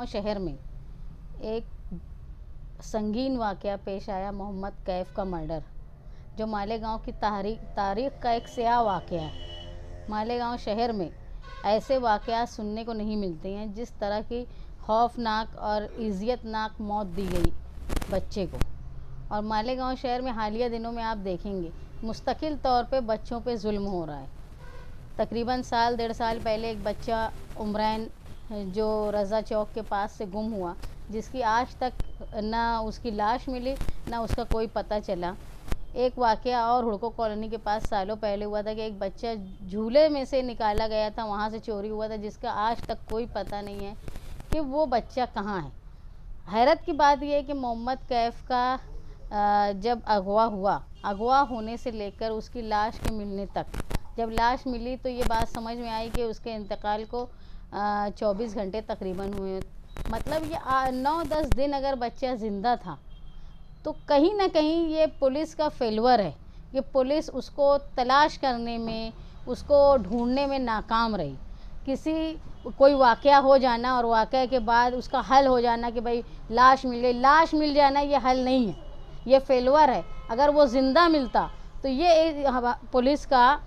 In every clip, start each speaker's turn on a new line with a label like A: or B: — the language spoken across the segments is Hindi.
A: शहर में एक संगीन वाक़या पेश आया, मोहम्मद कैफ़ का मर्डर, जो मालेगांव की तारीख़ का एक स्याह वाक़या है। मालेगांव शहर में ऐसे वाक़यात सुनने को नहीं मिलते हैं जिस तरह की खौफनाक और इज़्ज़तनाक मौत दी गई बच्चे को। और मालेगांव शहर में हालिया दिनों में आप देखेंगे मुस्तकिल तौर पे बच्चों पे जुल्म हो रहा है। तकरीबन साल डेढ़ साल पहले एक बच्चा उमरैन जो रज़ा चौक के पास से गुम हुआ, जिसकी आज तक ना उसकी लाश मिली ना उसका कोई पता चला। एक वाक़या और हुड़को कॉलोनी के पास सालों पहले हुआ था कि एक बच्चा झूले में से निकाला गया था, वहाँ से चोरी हुआ था, जिसका आज तक कोई पता नहीं है कि वो बच्चा कहाँ है। हैरत की बात यह है कि मोहम्मद कैफ़ का जब अगवा होने से लेकर उसकी लाश के मिलने तक, जब लाश मिली तो ये बात समझ में आई कि उसके इंतकाल को 24 घंटे तकरीबन हुए। मतलब ये 9-10 दिन अगर बच्चा ज़िंदा था तो कहीं ना कहीं ये पुलिस का फेल्योर है। ये पुलिस उसको तलाश करने में, उसको ढूंढने में नाकाम रही। कोई वाक़या हो जाना और वाक़या के बाद उसका हल हो जाना कि भाई लाश मिल गई, लाश मिल जाना ये हल नहीं है, ये फेल्योर है। अगर वो ज़िंदा मिलता तो ये पुलिस का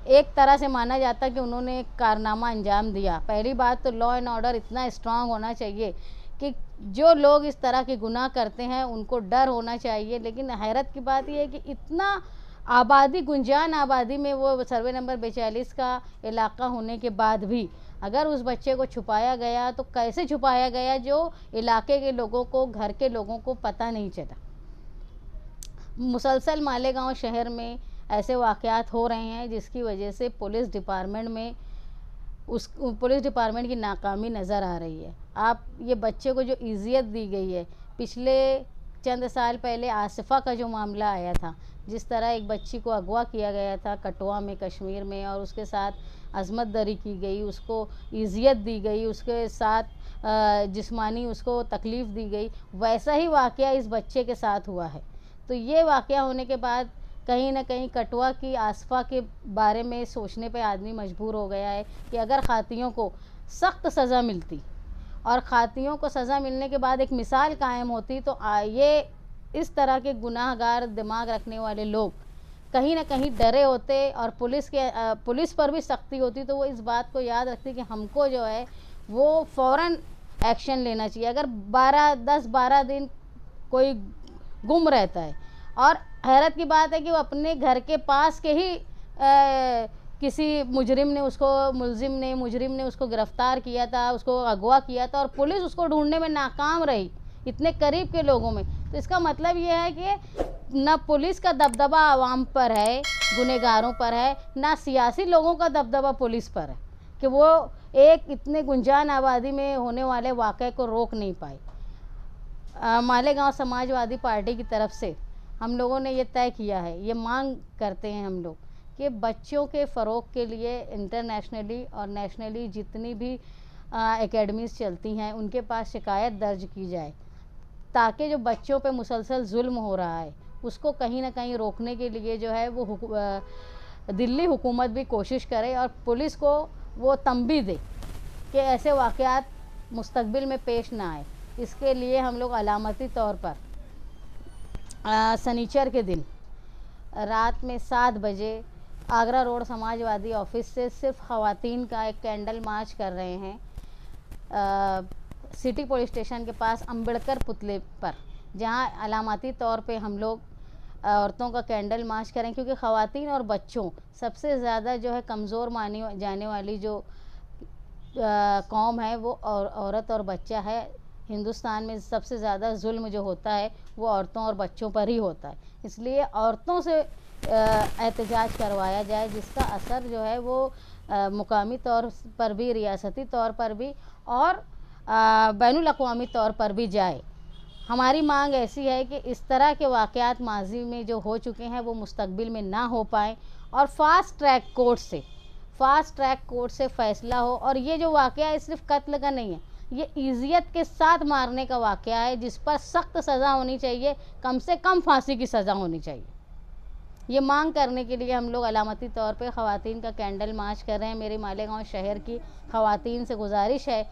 A: एक तरह से माना जाता कि उन्होंने एक कारनामा अंजाम दिया। पहली बात तो लॉ एंड ऑर्डर इतना स्ट्रांग होना चाहिए कि जो लोग इस तरह के गुनाह करते हैं उनको डर होना चाहिए। लेकिन हैरत की बात यह है कि इतना आबादी, गुंजान आबादी में वो सर्वे नंबर 42 का इलाका होने के बाद भी अगर उस बच्चे को छुपाया गया तो कैसे छुपाया गया, जो इलाके के लोगों को, घर के लोगों को पता नहीं चला। मुसलसल मालेगांव शहर में ऐसे वाक़यात हो रहे हैं जिसकी वजह से पुलिस डिपार्टमेंट की नाकामी नज़र आ रही है। आप ये बच्चे को जो इज़्ज़त दी गई है, पिछले चंद साल पहले आसिफ़ा का जो मामला आया था, जिस तरह एक बच्ची को अगवा किया गया था कठुआ में, कश्मीर में, और उसके साथ अज़मत दरी की गई, उसको इज़्ज़त दी गई, उसके साथ जिस्मानी उसको तकलीफ़ दी गई, वैसा ही वाक़या इस बच्चे के साथ हुआ है। तो ये वाक़या होने के बाद कहीं ना कहीं कठुआ की आसिफ़ा के बारे में सोचने पे आदमी मजबूर हो गया है कि अगर खातियों को सख्त सज़ा मिलती और खातियों को सज़ा मिलने के बाद एक मिसाल कायम होती तो ये इस तरह के गुनाहगार दिमाग रखने वाले लोग कहीं ना कहीं डरे होते और पुलिस पर भी सख्ती होती, तो वो इस बात को याद रखती कि हमको जो है वो फ़ौरन एक्शन लेना चाहिए। अगर 10-12 दिन कोई गुम रहता है और हैरत की बात है कि वो अपने घर के पास के ही किसी मुजरिम ने उसको गिरफ़्तार किया था, उसको अगवा किया था और पुलिस उसको ढूंढने में नाकाम रही इतने करीब के लोगों में। तो इसका मतलब ये है कि ना पुलिस का दबदबा आवाम पर है, गुनहगारों पर है, ना सियासी लोगों का दबदबा पुलिस पर है कि वो एक इतने गुंजान आबादी में होने वाले वाक़े को रोक नहीं पाए। मालेगांव समाजवादी पार्टी की तरफ से हम लोगों ने ये तय किया है, ये मांग करते हैं हम लोग कि बच्चों के फ़रोग़ के लिए इंटरनेशनली और नेशनली जितनी भी एकेडमीज़ चलती हैं उनके पास शिकायत दर्ज की जाए, ताकि जो बच्चों पे मुसलसल जुल्म हो रहा है उसको कहीं ना कहीं रोकने के लिए जो है वो दिल्ली हुकूमत भी कोशिश करे और पुलिस को वो तंबीह दे कि ऐसे वाक़यात मुस्तक़बिल में पेश ना आए। इसके लिए हम लोग अलामती तौर पर शनिचर के दिन रात में 7 बजे आगरा रोड समाजवादी ऑफिस से सिर्फ ख़वातीन का एक कैंडल मार्च कर रहे हैं सिटी पुलिस स्टेशन के पास अम्बेडकर पुतले पर, जहां अलामती तौर पे हम लोग औरतों का कैंडल मार्च करें, क्योंकि ख़वातीन और बच्चों सबसे ज़्यादा जो है कमज़ोर मानी जाने वाली जो कौम है वो औरत और बच्चा है। हिंदुस्तान में सबसे ज़्यादा जुल्म जो होता है वो औरतों और बच्चों पर ही होता है, इसलिए औरतों से एहतजाज करवाया जाए, जिसका असर जो है वो मुकामी तौर पर भी, रियासती तौर पर भी और बैनुल अक़वामी तौर पर भी जाए। हमारी मांग ऐसी है कि इस तरह के वाक़यात माजी में जो हो चुके हैं वो मुस्तक़बिल में ना हो पाए और फ़ास्ट ट्रैक कोर्ट से फ़ैसला हो। और ये जो वाक़या है सिर्फ कत्ल का नहीं है, ये इज़्ज़त के साथ मारने का वाक़या है, जिस पर सख्त सज़ा होनी चाहिए, कम से कम फांसी की सज़ा होनी चाहिए। ये मांग करने के लिए हम लोग अलामती तौर पे ख़वातीन का कैंडल मार्च कर रहे हैं। मेरी मालेगांव शहर की ख़वातीन से गुजारिश है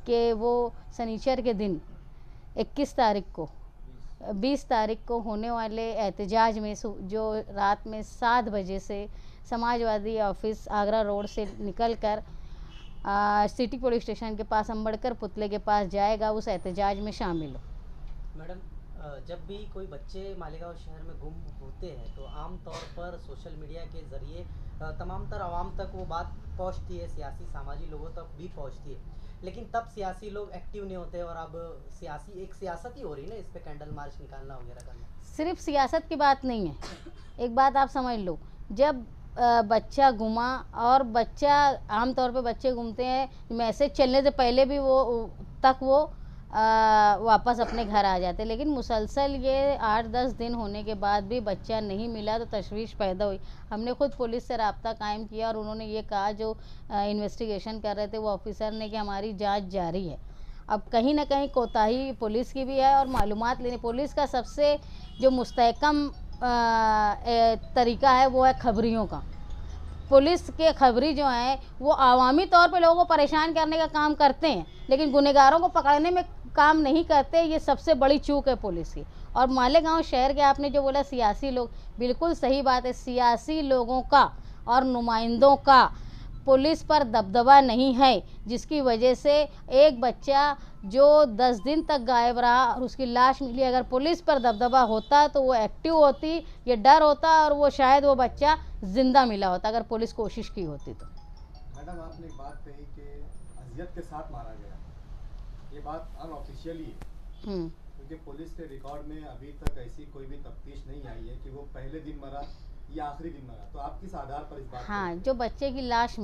A: कि वो शनिचर के दिन 21 तारीख को 20 तारीख को होने वाले एहतजाज में जो रात में 7 बजे से समाजवादी ऑफिस आगरा रोड से निकलकर सिटी पुलिस स्टेशन के पास अम्बेडकर पुतले के पास जाएगा, उस एहतजाज में शामिल हो।
B: मैडम, जब भी कोई बच्चे मालेगांव शहर में गुम होते हैं तो आम तौर पर सोशल मीडिया के ज़रिए तमाम तर आवाम तक वो बात पहुंचती है, सियासी सामाजिक लोगों तक भी पहुंचती है, लेकिन तब सियासी लोग एक्टिव नहीं होते और अब सियासत ही हो रही है ना, इस पे कैंडल मार्च निकालना वगैरह करना।
A: सिर्फ सियासत की बात नहीं है, एक बात आप समझ लो, जब बच्चा गुमा और बच्चा आमतौर पे बच्चे घूमते हैं मैसेज चलने से पहले भी वो वापस अपने घर आ जाते, लेकिन मुसलसल ये 8-10 दिन होने के बाद भी बच्चा नहीं मिला तो तशवीश पैदा हुई। हमने खुद पुलिस से रब्ता कायम किया और उन्होंने ये कहा, जो इन्वेस्टिगेशन कर रहे थे वो ऑफिसर ने, कि हमारी जांच जारी है। अब कहीं ना कहीं कोताही पुलिस की भी है और मालूमात लेने, पुलिस का सबसे जो मुस्तहकम तरीका है वो है खबरियों का। पुलिस के खबरी जो हैं वो आवामी तौर पे लोगों को परेशान करने का काम करते हैं, लेकिन गुनहगारों को पकड़ने में काम नहीं करते। ये सबसे बड़ी चूक है पुलिस की। और मालेगांव शहर के आपने जो बोला सियासी लोग, बिल्कुल सही बात है, सियासी लोगों का और नुमाइंदों का पुलिस पर दबदबा नहीं है, जिसकी वजह से एक बच्चा जो 10 दिन तक गायब रहा और उसकी लाश मिली, अगर पुलिस पर दबदबा होता तो वो एक्टिव होती, ये डर होता और वो शायद वो बच्चा जिंदा मिला होता अगर पुलिस कोशिश की होती तो।
C: मैडम, आपने एक बात कही कि अजियत के साथ मारा गया, ये बात अनऑफिशियली है, क्योंकि पुलिस के रिकॉर्ड में अभी तक ऐसी कोई भी तफ्तीश नहीं आई है कि वो पहले दिन मरा या आखिरी दिन मरा, तो आप किस आधार पर इस बात?
A: हाँ, जो बच्चे की लाश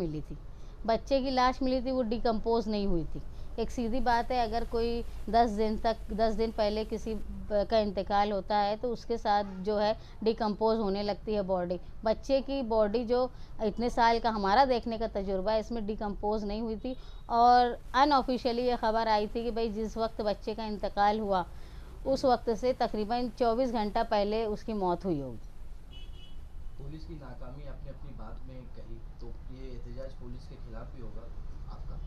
A: मिली थी वो डिकम्पोज नहीं हुई थी। एक सीधी बात है, अगर कोई 10 दिन पहले किसी का इंतकाल होता है तो उसके साथ जो है डिकम्पोज होने लगती है बॉडी। बच्चे की बॉडी जो इतने साल का हमारा देखने का तजुर्बा है, इसमें डिकम्पोज नहीं हुई थी। और अनऑफिशियली ये खबर आई थी कि भाई जिस वक्त बच्चे का इंतकाल हुआ उस वक्त से तकरीबन 24 घंटा पहले उसकी मौत हुई होगी।
D: पुलिस की नाकामी आपने अपनी बात में कही, तो ये एहतजाज पुलिस के खिलाफ भी होगा आपका?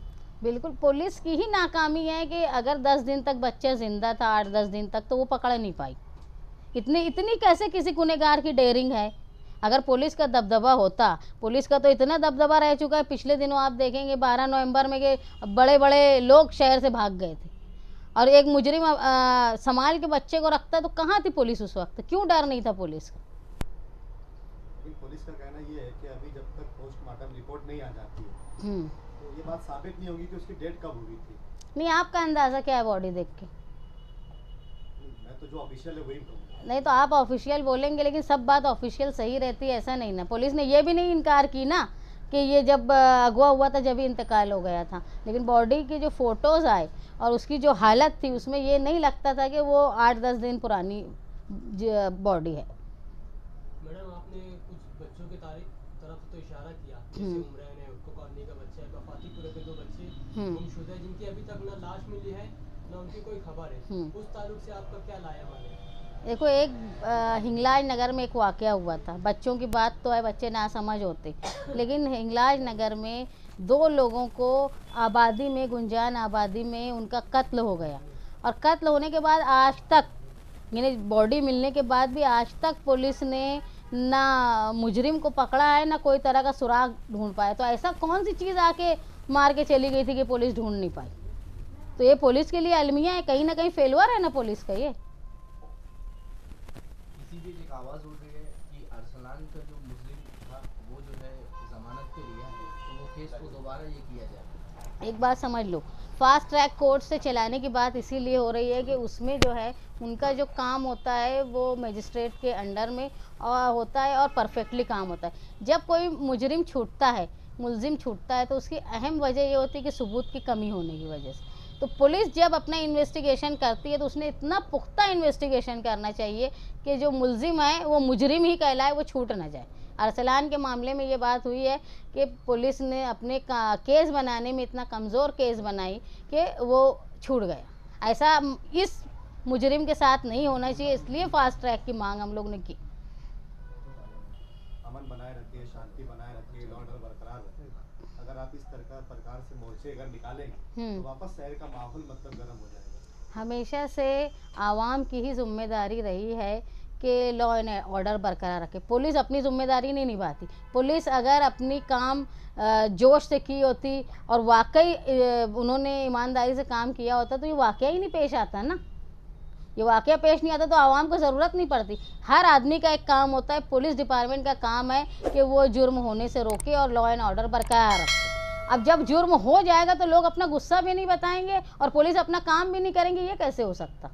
A: बिल्कुल, पुलिस की ही नाकामी है कि अगर 10 दिन तक बच्चा जिंदा था, 8-10 दिन तक, तो वो पकड़ नहीं पाई। इतनी कैसे किसी गुनहगार की डेयरिंग है? अगर पुलिस का दबदबा होता, पुलिस का तो इतना दबदबा रह चुका है, पिछले दिनों आप देखेंगे 12 नवंबर में के बड़े बड़े लोग शहर से भाग गए थे और एक मुजरिम संभाल के बच्चे को रखता, तो कहाँ थी पुलिस उस वक्त? क्यों डर नहीं था पुलिस का?
C: पुलिस का कहना ये है कि अभी जब तक पोस्टमार्टम रिपोर्ट नहीं आ जाती है तो ये बात साबित नहीं होगी कि उसकी डेथ कब हुई थी।
A: नहीं, आपका अंदाजा क्या है बॉडी देख के?
C: मैं तो जो ऑफिशियल है वही कहूँगा।
A: नहीं तो आप ऑफिशियल बोलेंगे, लेकिन सब बात ऑफिशियल सही रहती है ऐसा नहीं ना। पुलिस ने ये भी नहीं इनकार की ना कि ये जब अगवा हुआ था जब ही इंतकाल हो गया था, लेकिन बॉडी की जो फोटोज़ आए और उसकी जो हालत थी उसमें ये नहीं लगता था कि वो 8-10 दिन पुरानी बॉडी है।
E: मैडम, आपने कुछ बच्चों की तरफ तो इशारा किया, जैसे उमरैन है, उसको कॉलोनी का बच्चा है, फातिपुरा के 2 बच्चे गुमशुदा है जिनकी अभी तक ना लाश मिली है ना उनकी कोई खबर है, उस ताल्लुक से आपका क्या लाया माने?
A: देखो, एक हिंगलाज नगर में एक वाक़या हुआ था। बच्चों की बात तो है, बच्चे ना समझ होते, लेकिन हिंगलाज नगर में 2 लोगों को आबादी में, गुंजान आबादी में उनका कत्ल हो गया और कत्ल होने के बाद आज तक, यानी बॉडी मिलने के बाद भी आज तक पुलिस ने ना मुजरिम को पकड़ा है ना कोई तरह का सुराग ढूंढ पाया। तो ऐसा कौन सी चीज़ आके मार के चली गई थी कि पुलिस ढूंढ नहीं पाई? तो ये पुलिस के लिए अलमिया है, कहीं ना कहीं फेलुअर है ना पुलिस का। ये
D: इसी बीच एक आवाज़ उठ रही है कि अरसलान का जो मुस्लिम था वो जो है जमानत पे लिया है, तो वो केस को दोबारा ये किया जाए।
A: एक बात समझ लो, फास्ट ट्रैक कोर्ट से चलाने की बात इसीलिए हो रही है कि उसमें जो है उनका जो काम होता है वो मजिस्ट्रेट के अंडर में होता है और परफेक्टली काम होता है। जब कोई मुजरिम छूटता है, मुलजिम छूटता है, तो उसकी अहम वजह ये होती है कि सबूत की कमी होने की वजह से। तो पुलिस जब अपना इन्वेस्टिगेशन करती है तो उसने इतना पुख्ता इन्वेस्टिगेशन करना चाहिए कि जो मुलजिम है वो मुजरिम ही कहलाए, वो छूट ना जाए। अरसलान के मामले में ये बात हुई है कि पुलिस ने अपने केस बनाने में इतना कमज़ोर केस बनाई कि वो छूट गया। ऐसा इस मुजरिम के साथ नहीं होना चाहिए, इसलिए फास्ट ट्रैक की मांग हम लोग ने की।
C: अमन बनाए रखिए, शांति बनाए रखिए, लॉ ऑर्डर बरकरार रखिए। अगर अगर आप इस प्रकार से मोर्चे अगर निकालेंगे तो वापस शहर का माहौल मतलब गर्म हो जाएगा।
A: हमेशा से आवाम की ही जिम्मेदारी रही है कि लॉ एंड ऑर्डर बरकरार रखे। पुलिस अपनी जिम्मेदारी नहीं निभाती। पुलिस अगर अपनी काम जोश से की होती और वाकई उन्होंने ईमानदारी से काम किया होता तो ये वाकया ही नहीं पेश आता ना। ये वाकया पेश नहीं आता तो आवाम को ज़रूरत नहीं पड़ती। हर आदमी का एक काम होता है, पुलिस डिपार्टमेंट का काम है कि वो जुर्म होने से रोके और लॉ एंड ऑर्डर बरकरार रखे। अब जब जुर्म हो जाएगा तो लोग अपना गुस्सा भी नहीं बताएंगे और पुलिस अपना काम भी नहीं करेंगे, ये कैसे हो सकता।